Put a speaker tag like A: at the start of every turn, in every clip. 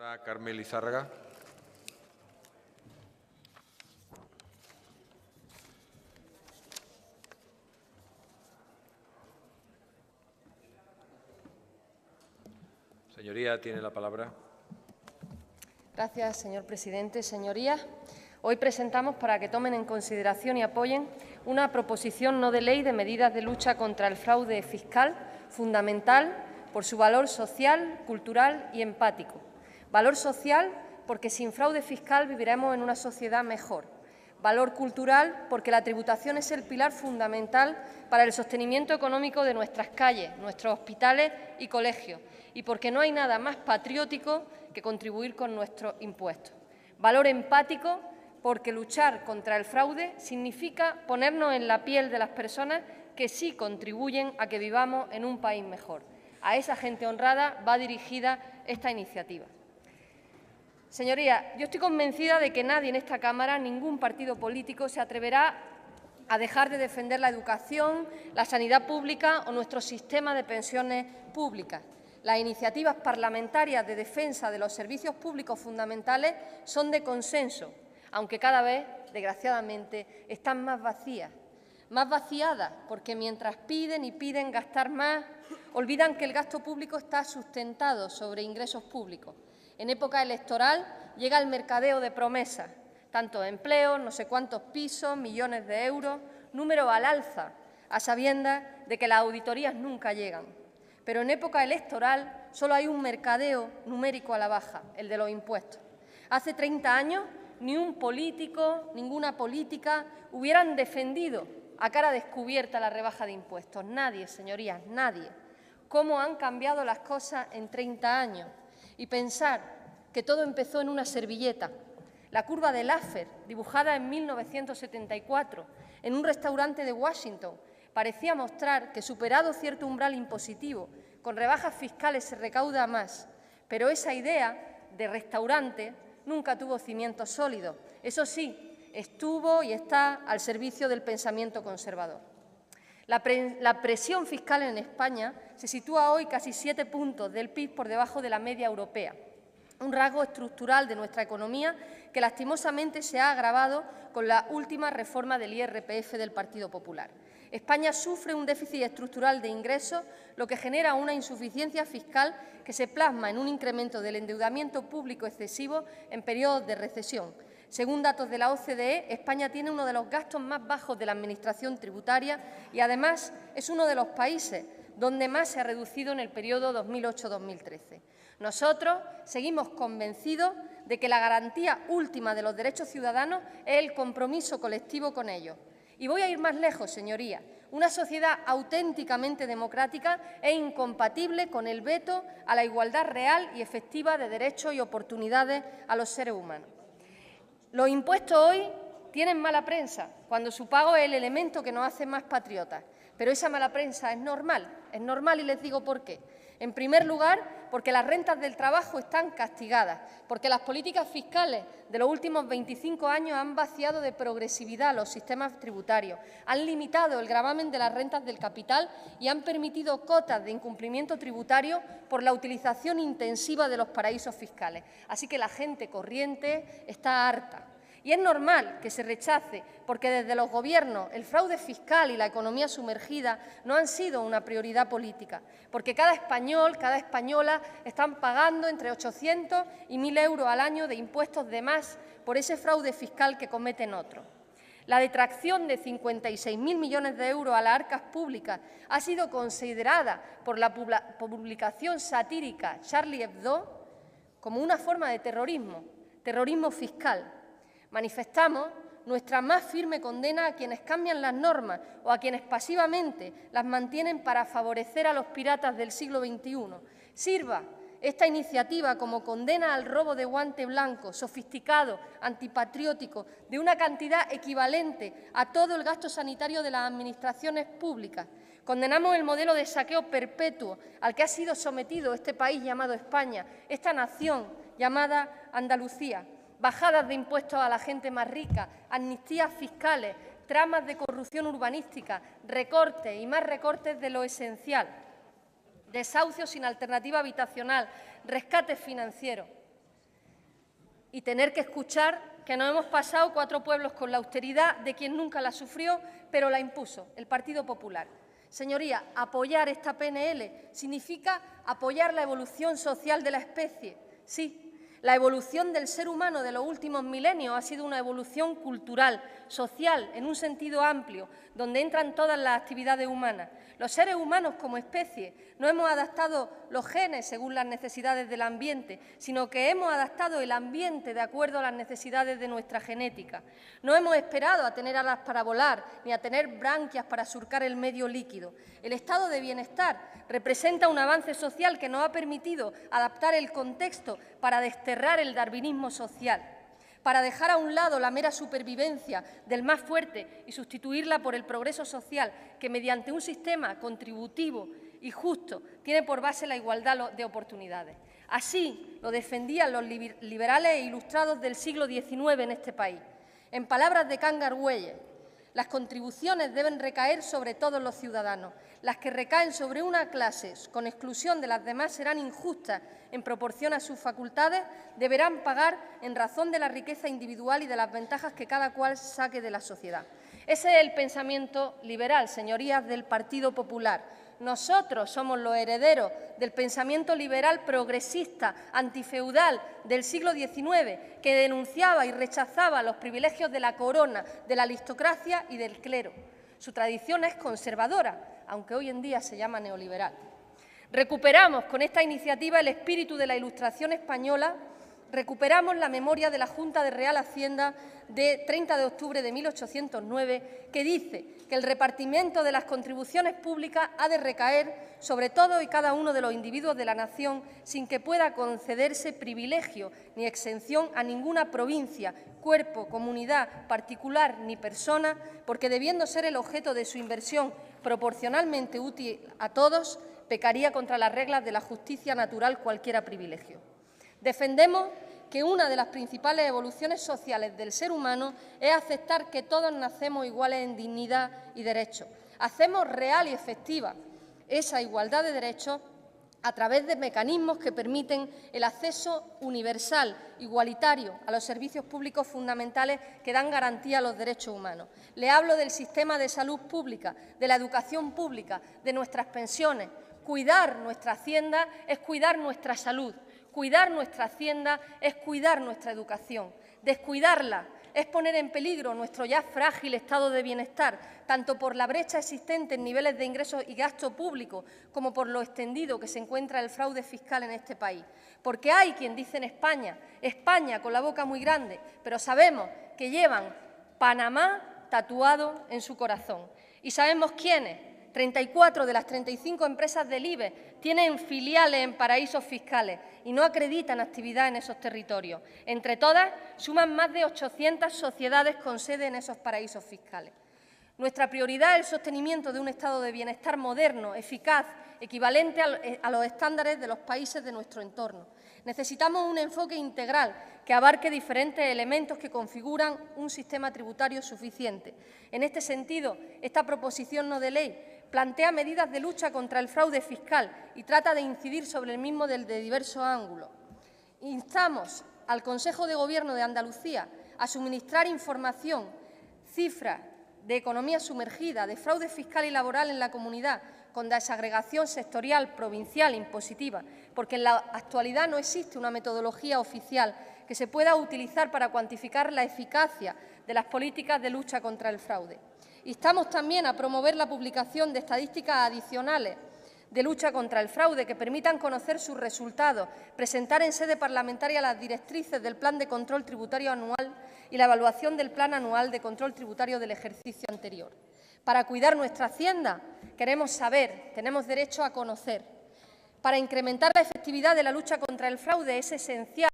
A: Señora Carmen Lizárraga. Señoría, tiene la palabra.
B: Gracias, señor presidente. Señorías, hoy presentamos para que tomen en consideración y apoyen una proposición no de ley de medidas de lucha contra el fraude fiscal, fundamental por su valor social, cultural y empático. Valor social porque sin fraude fiscal viviremos en una sociedad mejor. Valor cultural porque la tributación es el pilar fundamental para el sostenimiento económico de nuestras calles, nuestros hospitales y colegios, y porque no hay nada más patriótico que contribuir con nuestros impuestos. Valor empático porque luchar contra el fraude significa ponernos en la piel de las personas que sí contribuyen a que vivamos en un país mejor. A esa gente honrada va dirigida esta iniciativa. Señorías, yo estoy convencida de que nadie en esta Cámara, ningún partido político, se atreverá a dejar de defender la educación, la sanidad pública o nuestro sistema de pensiones públicas. Las iniciativas parlamentarias de defensa de los servicios públicos fundamentales son de consenso, aunque cada vez, desgraciadamente, están más vacías. Más vaciadas porque mientras piden y piden gastar más, olvidan que el gasto público está sustentado sobre ingresos públicos. En época electoral llega el mercadeo de promesas, tantos empleos, no sé cuántos pisos, millones de euros, números al alza, a sabiendas de que las auditorías nunca llegan. Pero en época electoral solo hay un mercadeo numérico a la baja, el de los impuestos. Hace 30 años ni un político, ninguna política hubieran defendido a cara descubierta la rebaja de impuestos. Nadie, señorías, nadie. ¿Cómo han cambiado las cosas en 30 años? Y pensar que todo empezó en una servilleta. La curva de Laffer, dibujada en 1974 en un restaurante de Washington, parecía mostrar que, superado cierto umbral impositivo, con rebajas fiscales se recauda más. Pero esa idea de restaurante nunca tuvo cimientos sólidos. Eso sí, estuvo y está al servicio del pensamiento conservador. La presión fiscal en España se sitúa hoy casi 7 puntos del PIB por debajo de la media europea, un rasgo estructural de nuestra economía que lastimosamente se ha agravado con la última reforma del IRPF del Partido Popular. España sufre un déficit estructural de ingresos, lo que genera una insuficiencia fiscal que se plasma en un incremento del endeudamiento público excesivo en periodos de recesión. Según datos de la OCDE, España tiene uno de los gastos más bajos de la Administración tributaria y, además, es uno de los países donde más se ha reducido en el periodo 2008-2013. Nosotros seguimos convencidos de que la garantía última de los derechos ciudadanos es el compromiso colectivo con ellos. Y voy a ir más lejos, señorías. Una sociedad auténticamente democrática es incompatible con el veto a la igualdad real y efectiva de derechos y oportunidades a los seres humanos. Los impuestos hoy tienen mala prensa, cuando su pago es el elemento que nos hace más patriotas. Pero esa mala prensa es normal y les digo por qué. En primer lugar, porque las rentas del trabajo están castigadas, porque las políticas fiscales de los últimos 25 años han vaciado de progresividad los sistemas tributarios, han limitado el gravamen de las rentas del capital y han permitido cotas de incumplimiento tributario por la utilización intensiva de los paraísos fiscales. Así que la gente corriente está harta. Y es normal que se rechace, porque desde los Gobiernos el fraude fiscal y la economía sumergida no han sido una prioridad política, porque cada español, cada española están pagando entre 800 y 1.000 euros al año de impuestos de más por ese fraude fiscal que cometen otros. La detracción de 56.000 millones de euros a las arcas públicas ha sido considerada por la publicación satírica Charlie Hebdo como una forma de terrorismo fiscal. Manifestamos nuestra más firme condena a quienes cambian las normas o a quienes pasivamente las mantienen para favorecer a los piratas del siglo XXI. Sirva esta iniciativa como condena al robo de guante blanco, sofisticado, antipatriótico, de una cantidad equivalente a todo el gasto sanitario de las administraciones públicas. Condenamos el modelo de saqueo perpetuo al que ha sido sometido este país llamado España, esta nación llamada Andalucía. Bajadas de impuestos a la gente más rica, amnistías fiscales, tramas de corrupción urbanística, recortes y más recortes de lo esencial, desahucios sin alternativa habitacional, rescates financieros. y tener que escuchar que nos hemos pasado 4 pueblos con la austeridad de quien nunca la sufrió, pero la impuso, el Partido Popular. Señorías, apoyar esta PNL significa apoyar la evolución social de la especie. Sí, la evolución del ser humano de los últimos milenios ha sido una evolución cultural, social, en un sentido amplio, donde entran todas las actividades humanas. Los seres humanos como especie no hemos adaptado los genes según las necesidades del ambiente, sino que hemos adaptado el ambiente de acuerdo a las necesidades de nuestra genética. No hemos esperado a tener alas para volar ni a tener branquias para surcar el medio líquido. El estado de bienestar representa un avance social que nos ha permitido adaptar el contexto para desterrar el darwinismo social, para dejar a un lado la mera supervivencia del más fuerte y sustituirla por el progreso social que, mediante un sistema contributivo y justo, tiene por base la igualdad de oportunidades. Así lo defendían los liberales e ilustrados del siglo XIX en este país. En palabras de Can Garguelle, las contribuciones deben recaer sobre todos los ciudadanos. Las que recaen sobre una clase con exclusión de las demás serán injustas en proporción a sus facultades, deberán pagar en razón de la riqueza individual y de las ventajas que cada cual saque de la sociedad. Ese es el pensamiento liberal, señorías, del Partido Popular. Nosotros somos los herederos del pensamiento liberal progresista, antifeudal del siglo XIX, que denunciaba y rechazaba los privilegios de la corona, de la aristocracia y del clero. Su tradición es conservadora, aunque hoy en día se llama neoliberal. Recuperamos con esta iniciativa el espíritu de la Ilustración española, recuperamos la memoria de la Junta de Real Hacienda de 30 de octubre de 1809, que dice que el repartimiento de las contribuciones públicas ha de recaer sobre todo y cada uno de los individuos de la nación, sin que pueda concederse privilegio ni exención a ninguna provincia, cuerpo, comunidad, particular ni persona, porque debiendo ser el objeto de su inversión proporcionalmente útil a todos, pecaría contra las reglas de la justicia natural cualquiera privilegio. Defendemos que una de las principales evoluciones sociales del ser humano es aceptar que todos nacemos iguales en dignidad y derechos. Hacemos real y efectiva esa igualdad de derechos a través de mecanismos que permiten el acceso universal, igualitario, a los servicios públicos fundamentales que dan garantía a los derechos humanos. Le hablo del sistema de salud pública, de la educación pública, de nuestras pensiones. Cuidar nuestra hacienda es cuidar nuestra salud. Cuidar nuestra hacienda es cuidar nuestra educación. Descuidarla es poner en peligro nuestro ya frágil estado de bienestar, tanto por la brecha existente en niveles de ingresos y gasto público, como por lo extendido que se encuentra el fraude fiscal en este país. Porque hay quien dice en España, España con la boca muy grande, pero sabemos que llevan Panamá tatuado en su corazón. Y sabemos quiénes. 34 de las 35 empresas del IBEX tienen filiales en paraísos fiscales y no acreditan actividad en esos territorios. Entre todas, suman más de 800 sociedades con sede en esos paraísos fiscales. Nuestra prioridad es el sostenimiento de un estado de bienestar moderno, eficaz, equivalente a los estándares de los países de nuestro entorno. Necesitamos un enfoque integral que abarque diferentes elementos que configuran un sistema tributario suficiente. En este sentido, esta proposición no de ley plantea medidas de lucha contra el fraude fiscal y trata de incidir sobre el mismo desde diversos ángulos. Instamos al Consejo de Gobierno de Andalucía a suministrar información, cifras de economía sumergida, de fraude fiscal y laboral en la comunidad, con desagregación sectorial, provincial, impositiva, porque en la actualidad no existe una metodología oficial que se pueda utilizar para cuantificar la eficacia de las políticas de lucha contra el fraude. Instamos también a promover la publicación de estadísticas adicionales de lucha contra el fraude que permitan conocer sus resultados, presentar en sede parlamentaria las directrices del Plan de Control Tributario Anual y la evaluación del Plan Anual de Control Tributario del ejercicio anterior. Para cuidar nuestra hacienda queremos saber, tenemos derecho a conocer. Para incrementar la efectividad de la lucha contra el fraude es esencial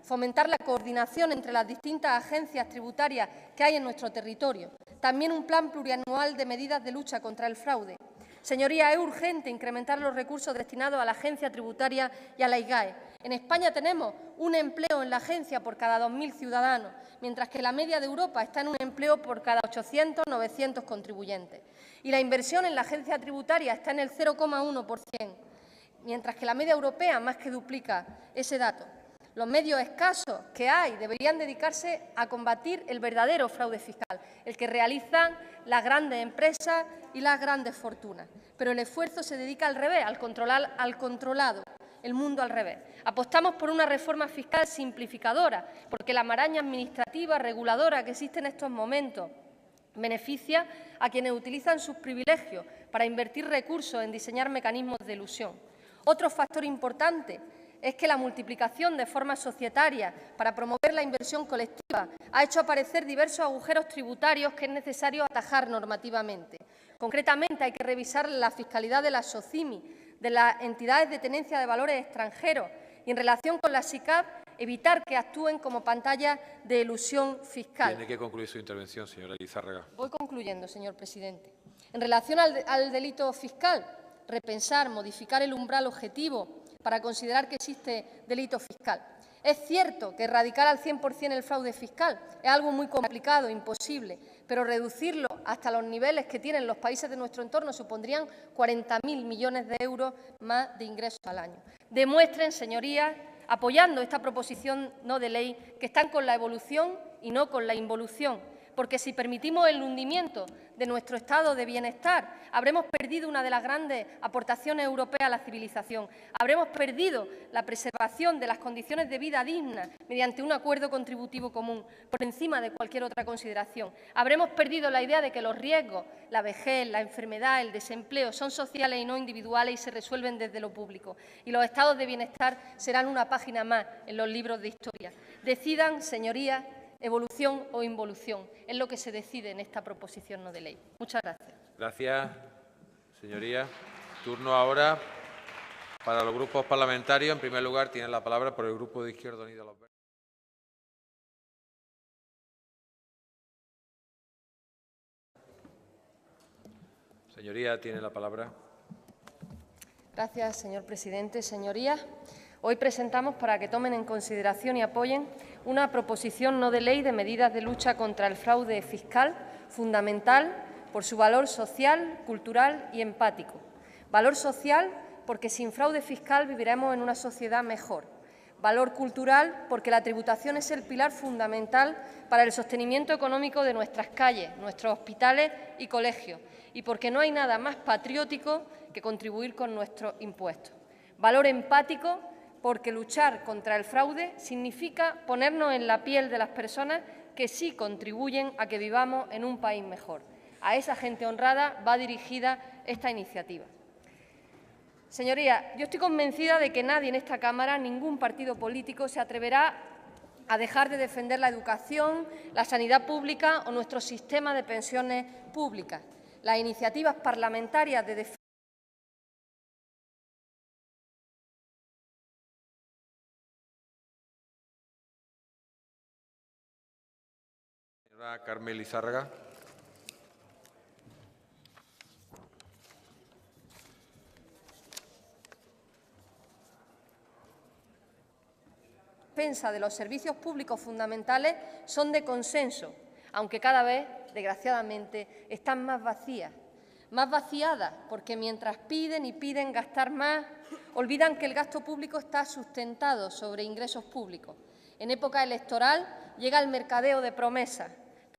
B: fomentar la coordinación entre las distintas agencias tributarias que hay en nuestro territorio. También un plan plurianual de medidas de lucha contra el fraude. Señorías, es urgente incrementar los recursos destinados a la agencia tributaria y a la IGAE. En España tenemos un empleo en la agencia por cada 2.000 ciudadanos, mientras que la media de Europa está en un empleo por cada 800, 900 contribuyentes. Y la inversión en la agencia tributaria está en el 0,1%, mientras que la media europea más que duplica ese dato. Los medios escasos que hay deberían dedicarse a combatir el verdadero fraude fiscal, el que realizan las grandes empresas y las grandes fortunas. Pero el esfuerzo se dedica al revés, al controlar al controlado, el mundo al revés. Apostamos por una reforma fiscal simplificadora, porque la maraña administrativa, reguladora que existe en estos momentos beneficia a quienes utilizan sus privilegios para invertir recursos en diseñar mecanismos de elusión. Otro factor importante es que la multiplicación de formas societarias para promover la inversión colectiva ha hecho aparecer diversos agujeros tributarios que es necesario atajar normativamente. Concretamente, hay que revisar la fiscalidad de las SOCIMI, de las entidades de tenencia de valores extranjeros y, en relación con las SICAV, evitar que actúen como pantalla de elusión fiscal.
A: Tiene que concluir su intervención, señora Lizárraga.
B: Voy concluyendo, señor presidente. En relación al delito fiscal, repensar, modificar el umbral objetivo para considerar que existe delito fiscal. Es cierto que erradicar al 100% el fraude fiscal es algo muy complicado, imposible, pero reducirlo hasta los niveles que tienen los países de nuestro entorno supondrían 40.000 millones de euros más de ingresos al año. Demuestren, señorías, apoyando esta proposición no de ley, que están con la evolución y no con la involución, porque si permitimos el hundimiento de nuestro estado de bienestar, habremos perdido una de las grandes aportaciones europeas a la civilización, habremos perdido la preservación de las condiciones de vida dignas mediante un acuerdo contributivo común, por encima de cualquier otra consideración, habremos perdido la idea de que los riesgos, la vejez, la enfermedad, el desempleo, son sociales y no individuales y se resuelven desde lo público, y los estados de bienestar serán una página más en los libros de historia. Decidan, señorías, evolución o involución. Es lo que se decide en esta proposición no de ley. Muchas gracias.
A: Gracias, señoría. Turno ahora para los grupos parlamentarios. En primer lugar, tiene la palabra por el Grupo de Izquierda Unida Los Verdes. Señoría, tiene la palabra.
B: Gracias, señor presidente. Señorías, hoy presentamos para que tomen en consideración y apoyen una proposición no de ley de medidas de lucha contra el fraude fiscal, fundamental por su valor social, cultural y empático. Valor social porque sin fraude fiscal viviremos en una sociedad mejor. Valor cultural porque la tributación es el pilar fundamental para el sostenimiento económico de nuestras calles, nuestros hospitales y colegios, y porque no hay nada más patriótico que contribuir con nuestros impuestos. Valor empático porque luchar contra el fraude significa ponernos en la piel de las personas que sí contribuyen a que vivamos en un país mejor. A esa gente honrada va dirigida esta iniciativa. Señorías, yo estoy convencida de que nadie en esta Cámara, ningún partido político, se atreverá a dejar de defender la educación, la sanidad pública o nuestro sistema de pensiones públicas. Las iniciativas parlamentarias de defensa
A: Señora Carmen Lizárraga.
B: de los servicios públicos fundamentales son de consenso, aunque cada vez, desgraciadamente, están más vacías. Más vaciadas porque mientras piden y piden gastar más, olvidan que el gasto público está sustentado sobre ingresos públicos. En época electoral llega el mercadeo de promesas,